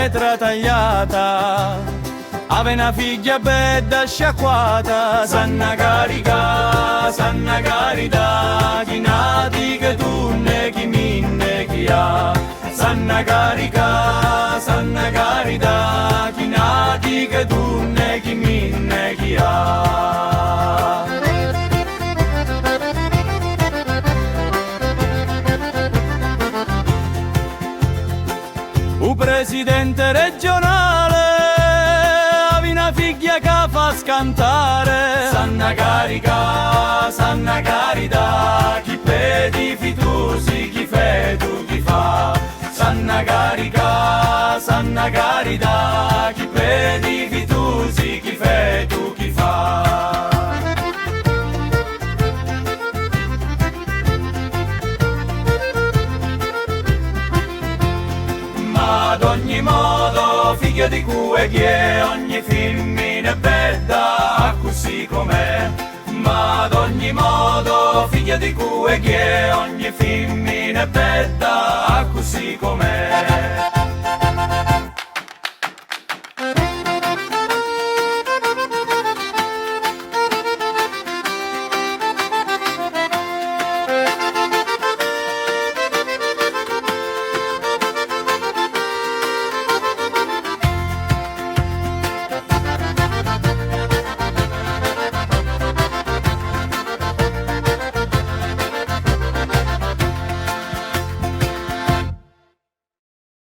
pietra tagliata, ave una figlia bella sciacquata, sanna carica, sanna carità, chi nati che tu ne chi minne chi ha, sanna carica, sanna carità, chi nati che tu ne chi minne chi ha. Un presidente regionale, avevi una figlia che fa scantare, sanna carica, sanna carità, chi pedi fitusi, chi fetu chi fa, sanna carica, sanna carità, chi pedi fitusi, chi fetu chi fa. Ad ogni modo, figlio di cui chi è, ogni femmina è bella, così com'è. Ma ad ogni modo, figlio di cui chi è, ogni femmina è bella, così com'è.